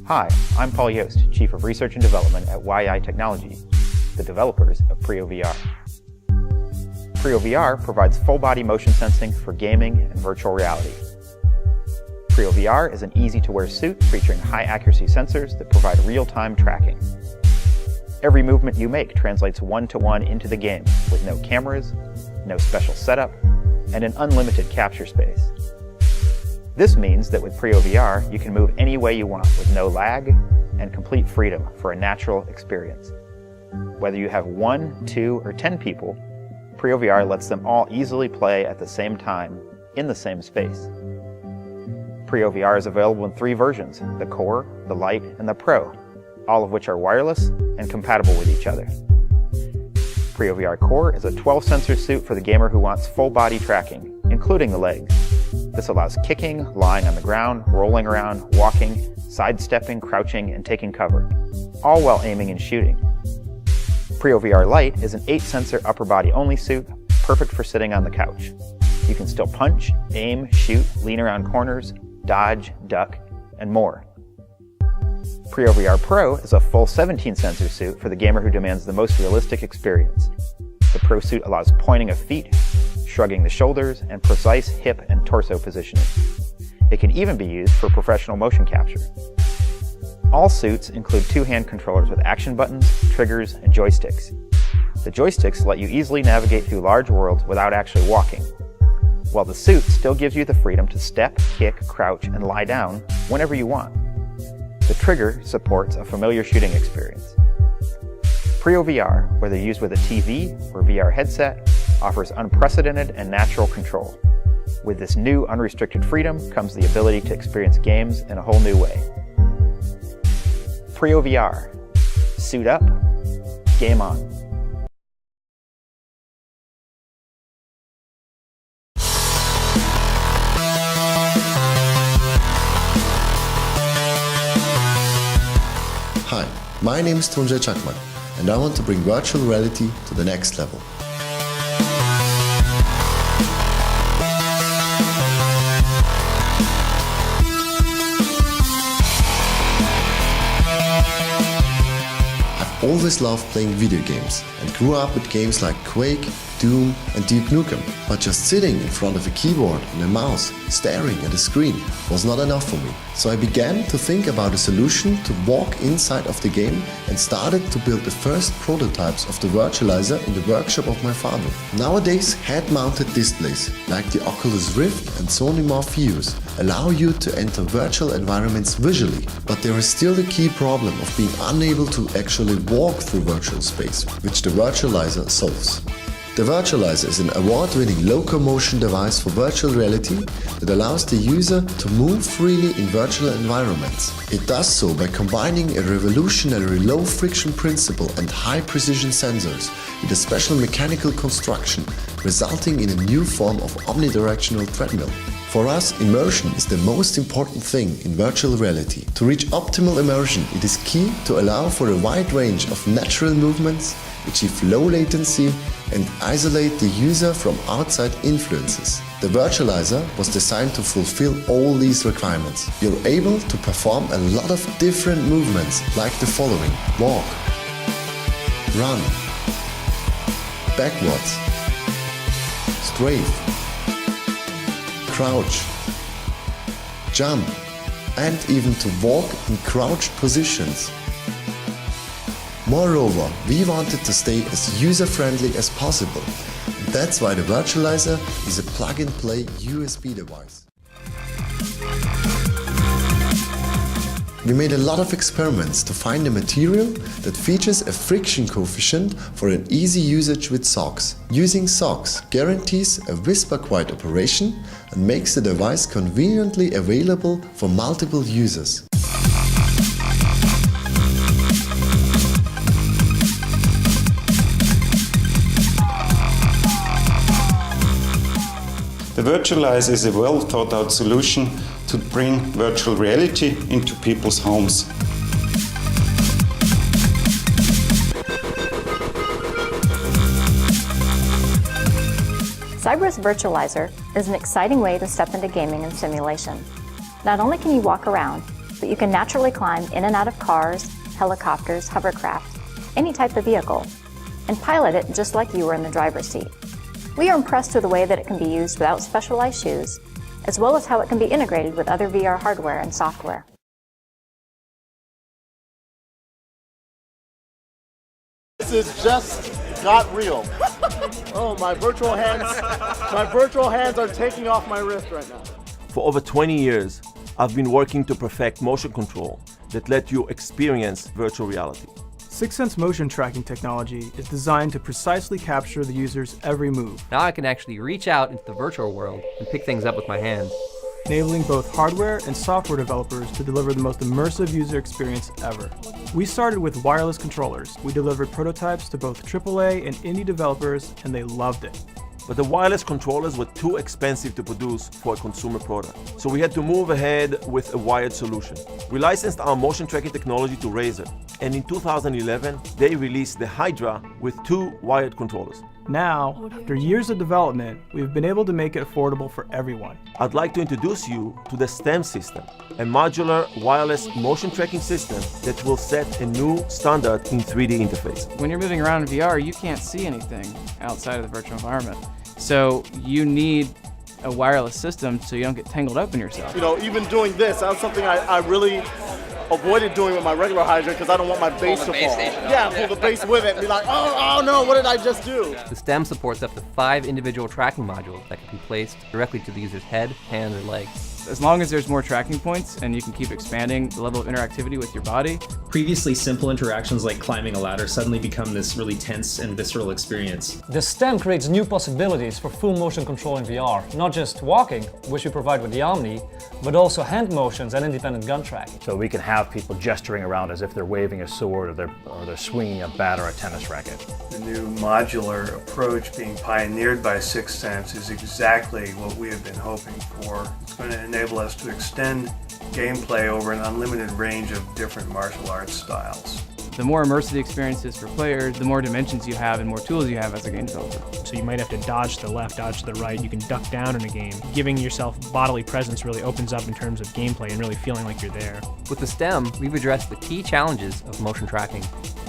Hi, I'm Paul Yost, Chief of Research and Development at YI Technology, the developers of PrioVR. PrioVR provides full-body motion sensing for gaming and virtual reality. PrioVR is an easy-to-wear suit featuring high-accuracy sensors that provide real-time tracking. Every movement you make translates one-to-one into the game with no cameras, no special setup, and an unlimited capture space. This means that with PrioVR, you can move any way you want with no lag and complete freedom for a natural experience. Whether you have 1, 2, or 10 people, PrioVR lets them all easily play at the same time in the same space. PrioVR is available in 3 versions, the Core, the Lite, and the Pro, all of which are wireless and compatible with each other. PrioVR Core is a 12-sensor suit for the gamer who wants full-body tracking, including the legs. This allows kicking, lying on the ground, rolling around, walking, sidestepping, crouching, and taking cover, all while aiming and shooting. PrioVR Lite is an 8-sensor upper-body-only suit, perfect for sitting on the couch. You can still punch, aim, shoot, lean around corners, dodge, duck, and more. PrioVR Pro is a full 17-sensor suit for the gamer who demands the most realistic experience. The Pro suit allows pointing of feet, shrugging the shoulders, and precise hip and torso positioning. It can even be used for professional motion capture. All suits include 2 hand controllers with action buttons, triggers, and joysticks. The joysticks let you easily navigate through large worlds without actually walking, while the suit still gives you the freedom to step, kick, crouch, and lie down whenever you want. The trigger supports a familiar shooting experience. PrioVR, whether used with a TV or VR headset, offers unprecedented and natural control. With this new unrestricted freedom comes the ability to experience games in a whole new way. PrioVR. Suit up, game on. Hi, my name is Tunjay Chakman, and I want to bring virtual reality to the next level. I've always loved playing video games and grew up with games like Quake, Doom and Duke Nukem, but just sitting in front of a keyboard and a mouse, staring at a screen, was not enough for me. So I began to think about a solution to walk inside of the game and started to build the first prototypes of the virtualizer in the workshop of my father. Nowadays, head-mounted displays like the Oculus Rift and Sony Morpheus allow you to enter virtual environments visually, but there is still the key problem of being unable to actually walk through virtual space, which the virtualizer solves. The virtualizer is an award-winning locomotion device for virtual reality that allows the user to move freely in virtual environments. It does so by combining a revolutionary low-friction principle and high-precision sensors with a special mechanical construction, resulting in a new form of omnidirectional treadmill. For us, immersion is the most important thing in virtual reality. To reach optimal immersion, it is key to allow for a wide range of natural movements, achieve low latency, and isolate the user from outside influences. The virtualizer was designed to fulfill all these requirements. You're able to perform a lot of different movements like the following: walk, run, backwards, strafe, crouch, jump, and even to walk in crouched positions. Moreover, we wanted to stay as user-friendly as possible. That's why the virtualizer is a plug-and-play USB device. We made a lot of experiments to find a material that features a friction coefficient for an easy usage with socks. Using socks guarantees a whisper-quiet operation and makes the device conveniently available for multiple users. The virtualizer is a well-thought-out solution to bring virtual reality into people's homes. Cyber's Virtualizer is an exciting way to step into gaming and simulation. Not only can you walk around, but but you can naturally climb in and out of cars, helicopters, hovercraft, any type of vehicle, and pilot it just like you were in the driver's seat. We are impressed with the way that it can be used without specialized shoes, as well as how it can be integrated with other VR hardware and software. This is just got real. Oh, my virtual hands are taking off my wrist right now. For over 20 years, I've been working to perfect motion control that let you experience virtual reality. SixSense motion tracking technology is designed to precisely capture the user's every move, Now I can actually reach out into the virtual world and pick things up with my hands. enabling both hardware and software developers to deliver the most immersive user experience ever. We started with wireless controllers. We delivered prototypes to both AAA and indie developers, and they loved it. But the wireless controllers were too expensive to produce for a consumer product. So we had to move ahead with a wired solution. We licensed our motion tracking technology to Razer, and in 2011, they released the Hydra with 2 wired controllers. Now, after years of development, we've been able to make it affordable for everyone. I'd like to introduce you to the STEM system, a modular wireless motion tracking system that will set a new standard in 3D interface. When you're moving around in VR, you can't see anything outside of the virtual environment. So you need a wireless system so you don't get tangled up in yourself. You know, even doing this, that was something I really avoided doing with my regular Hydra because I don't want my base to fall. Yeah, pull the base with it and be like, oh no, what did I just do? The stem supports up to 5 individual tracking modules that can be placed directly to the user's head, hand, or leg. As long as there's more tracking points and you can keep expanding the level of interactivity with your body. Previously simple interactions like climbing a ladder suddenly become this really tense and visceral experience. The stem creates new possibilities for full motion control in VR, not just walking, which we provide with the Omni, but also hand motions and independent gun tracking. So we can have people gesturing around as if they're waving a sword or they're swinging a bat or a tennis racket. The new modular approach being pioneered by SixSense is exactly what we have been hoping for. It's going to enable us to extend gameplay over an unlimited range of different martial arts styles. The more immersive the experience is for players, the more dimensions you have and more tools you have as a game developer. So you might have to dodge to the left, dodge to the right. You can duck down in a game. Giving yourself bodily presence really opens up in terms of gameplay and really feeling like you're there. With the stem, we've addressed the key challenges of motion tracking.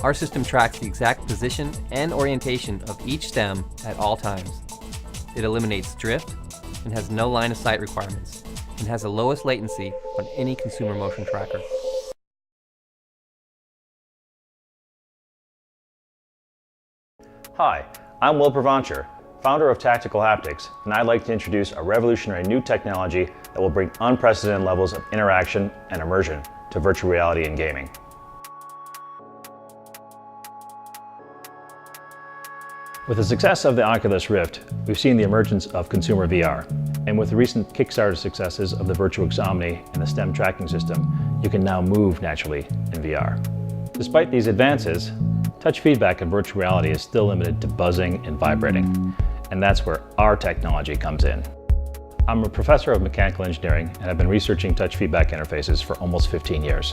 Our system tracks the exact position and orientation of each stem at all times. It eliminates drift and has no line of sight requirements, and has the lowest latency on any consumer motion tracker. Hi, I'm Will Pravancher, founder of Tactical Haptics, and I'd like to introduce a revolutionary new technology that will bring unprecedented levels of interaction and immersion to virtual reality and gaming. With the success of the Oculus Rift, we've seen the emergence of consumer VR. And with the recent Kickstarter successes of the Virtuix Omni and the STEM tracking system, you can now move naturally in VR. Despite these advances, touch feedback in virtual reality is still limited to buzzing and vibrating. And that's where our technology comes in. I'm a professor of mechanical engineering and have been researching touch feedback interfaces for almost 15 years.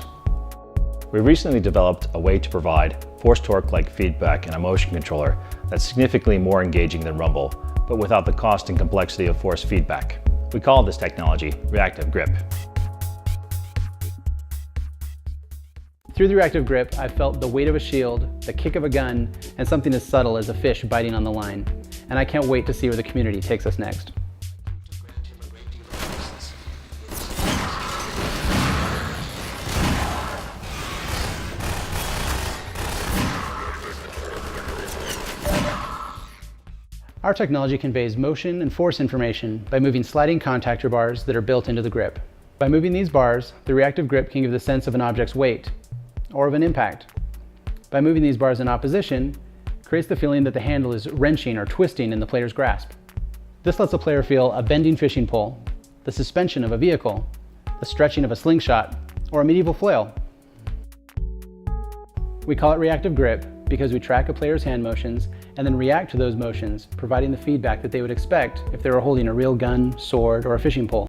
We recently developed a way to provide force torque-like feedback in a motion controller that's significantly more engaging than Rumble, but without the cost and complexity of force feedback. We call this technology reactive grip. Through the reactive grip, I felt the weight of a shield, the kick of a gun, and something as subtle as a fish biting on the line. And I can't wait to see where the community takes us next. Our technology conveys motion and force information by moving sliding contactor bars that are built into the grip. By moving these bars, the reactive grip can give the sense of an object's weight or of an impact. By moving these bars in opposition, creates the feeling that the handle is wrenching or twisting in the player's grasp. This lets the player feel a bending fishing pole, the suspension of a vehicle, the stretching of a slingshot, or a medieval flail. We call it reactive grip because we track a player's hand motions and then react to those motions, providing the feedback that they would expect if they were holding a real gun, sword, or a fishing pole.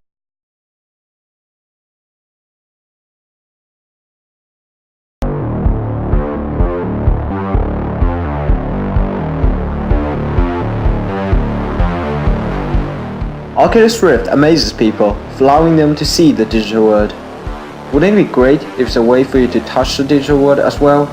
Oculus Rift amazes people, allowing them to see the digital world. Wouldn't it be great if it's a way for you to touch the digital world as well?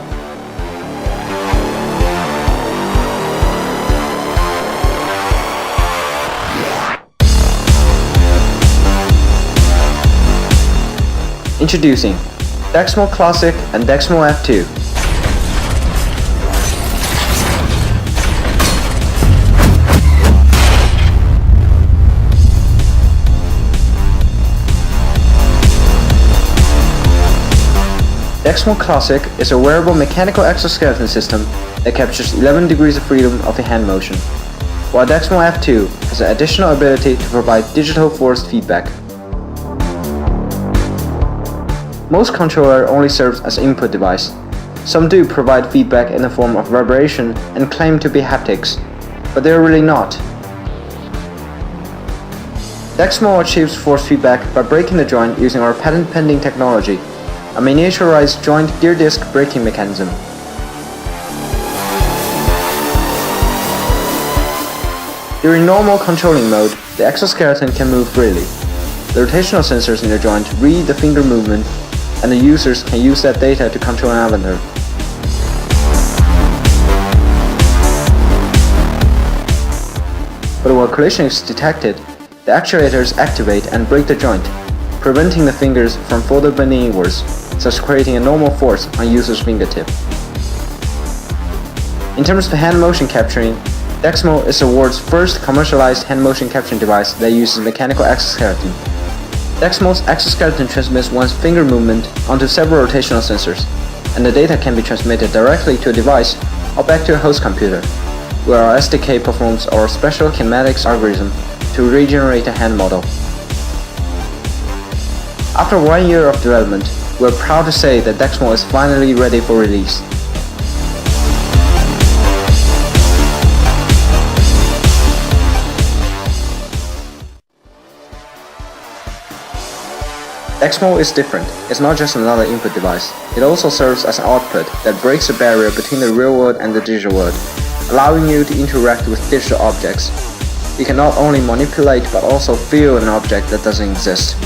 Introducing Dexmo Classic and Dexmo F2. Dexmo Classic is a wearable mechanical exoskeleton system that captures 11 degrees of freedom of the hand motion, while Dexmo F2 has an additional ability to provide digital force feedback. Most controller only serves as an input device. Some do provide feedback in the form of vibration and claim to be haptics, but they are really not. Dexmo achieves force feedback by breaking the joint using our patent-pending technology, a miniaturized joint gear disc braking mechanism. During normal controlling mode, the exoskeleton can move freely. The rotational sensors in the joint read the finger movement, and the users can use that data to control an avatar. But when a collision is detected, the actuators activate and break the joint, preventing the fingers from further bending inwards, thus creating a normal force on user's fingertip. In terms of hand motion capturing, Dexmo is the world's first commercialized hand motion capturing device that uses mechanical exoskeleton. Dexmo's exoskeleton transmits one's finger movement onto several rotational sensors, and the data can be transmitted directly to a device or back to a host computer, where our SDK performs our special kinematics algorithm to regenerate a hand model. After 1 year of development, we're proud to say that Dexmo is finally ready for release. Dexmo is different. It's not just another input device. It also serves as an output that breaks the barrier between the real world and the digital world, allowing you to interact with digital objects. You can not only manipulate but also feel an object that doesn't exist.